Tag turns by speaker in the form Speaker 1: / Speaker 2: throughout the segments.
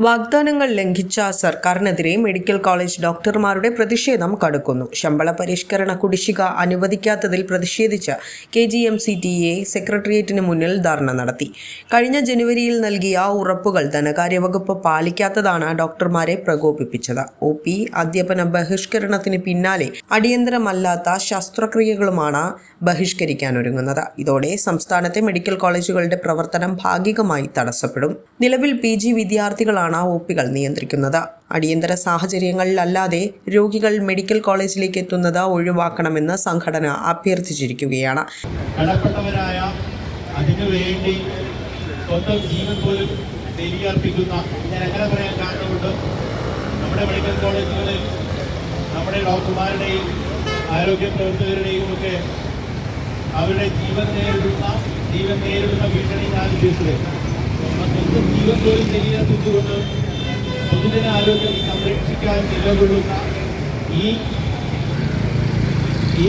Speaker 1: വാഗ്ദാനങ്ങൾ ലംഘിച്ച സർക്കാരിനെതിരെ medical college ഡോക്ടർമാരുടെ പ്രതിഷേധം കടുക്കുന്നു. ശമ്പള പരിഷ്കരണ കുടിശ്ശിക അനുവദിക്കാത്തതിൽ പ്രതിഷേധിച്ച് KGMCTA സെക്രട്ടേറിയറ്റിന് മുന്നിൽ ധർണ നടത്തി. കഴിഞ്ഞ ജനുവരിയിൽ നൽകിയ ഉറപ്പുകൾ ധനകാര്യവകുപ്പ് പാലിക്കാത്തതാണ് ഡോക്ടർമാരെ പ്രകോപിപ്പിച്ചത്. OP അധ്യാപന ബഹിഷ്കരണത്തിന് പിന്നാലെ അടിയന്തരമല്ലാത്ത ശസ്ത്രക്രിയകളുമാണ് ബഹിഷ്കരിക്കാനൊരുങ്ങുന്നത്. ഇതോടെ സംസ്ഥാനത്തെ മെഡിക്കൽ കോളേജുകളുടെ പ്രവർത്തനം ഭാഗികമായി തടസ്സപ്പെടും. നിലവിൽ PG വിദ്യാർത്ഥികളാണ് OPകൾ നിയന്ത്രിക്കുന്നത്. അടിയന്തര സാഹചര്യങ്ങളിലല്ലാതെ രോഗികൾ മെഡിക്കൽ കോളേജിലേക്ക് എത്തുന്നത് ഒഴിവാക്കണമെന്ന് സംഘടന അഭ്യർത്ഥിച്ചിരിക്കുകയാണ്.
Speaker 2: കടപ്പെട്ടവരായ അതിനുവേണ്ടി സ്വന്തം ജീവൻ പോലും ബലിയർപ്പിക്കുന്ന, ഞാൻ എങ്ങനെ പറയാൻ കാരണമുണ്ട്, നമ്മുടെ മെഡിക്കൽ കോളേജുകളിൽ നമ്മുടെ ഡോക്ടർമാരുടെയും ആരോഗ്യ പ്രവർത്തകരുടെയും ഒക്കെ അവരുടെ ജീവൻ നേരിടുന്ന ഭീഷണി ഞാൻ ഉദ്ദേശിച്ചത് സ്വന്തം ജീവൻ പോലും ശരീരത്തിച്ചുകൊണ്ട് പൊതുജന ആരോഗ്യം സംരക്ഷിക്കാൻ നിലകൊള്ളുന്ന ഈ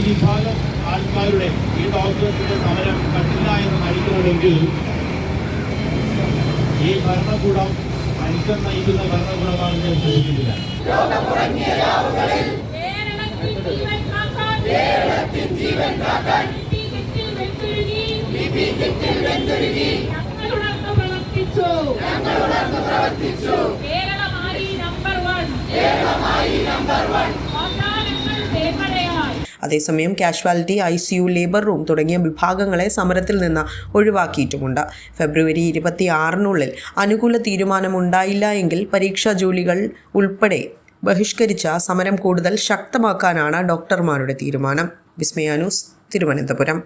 Speaker 2: വിഭാഗം ആൾക്കാരുടെ, ഈ ഡോക്ടേഴ്സിന്റെ സമരം കണ്ടില്ല എന്ന് നയിക്കണമെങ്കിൽ ഈ ഭരണകൂടം മനുഷ്യൻ നയിക്കുന്ന ഭരണകൂടമാണ് ഞാൻ ശ്രദ്ധിക്കുന്നില്ല.
Speaker 1: അതേസമയം കാഷ്വാലിറ്റി, ICU, ലേബർ റൂം തുടങ്ങിയ വിഭാഗങ്ങളെ സമരത്തിൽ നിന്ന് ഒഴിവാക്കിയിട്ടുമുണ്ട്. ഫെബ്രുവരി 26-നുള്ളിൽ അനുകൂല തീരുമാനമുണ്ടായില്ല എങ്കിൽ പരീക്ഷാ ജോലികൾ ഉൾപ്പെടെ ബഹിഷ്കരിച്ച സമരം കൂടുതൽ ശക്തമാക്കാനാണ് ഡോക്ടർമാരുടെ തീരുമാനം. വിസ്മയ ന്യൂസ്, തിരുവനന്തപുരം.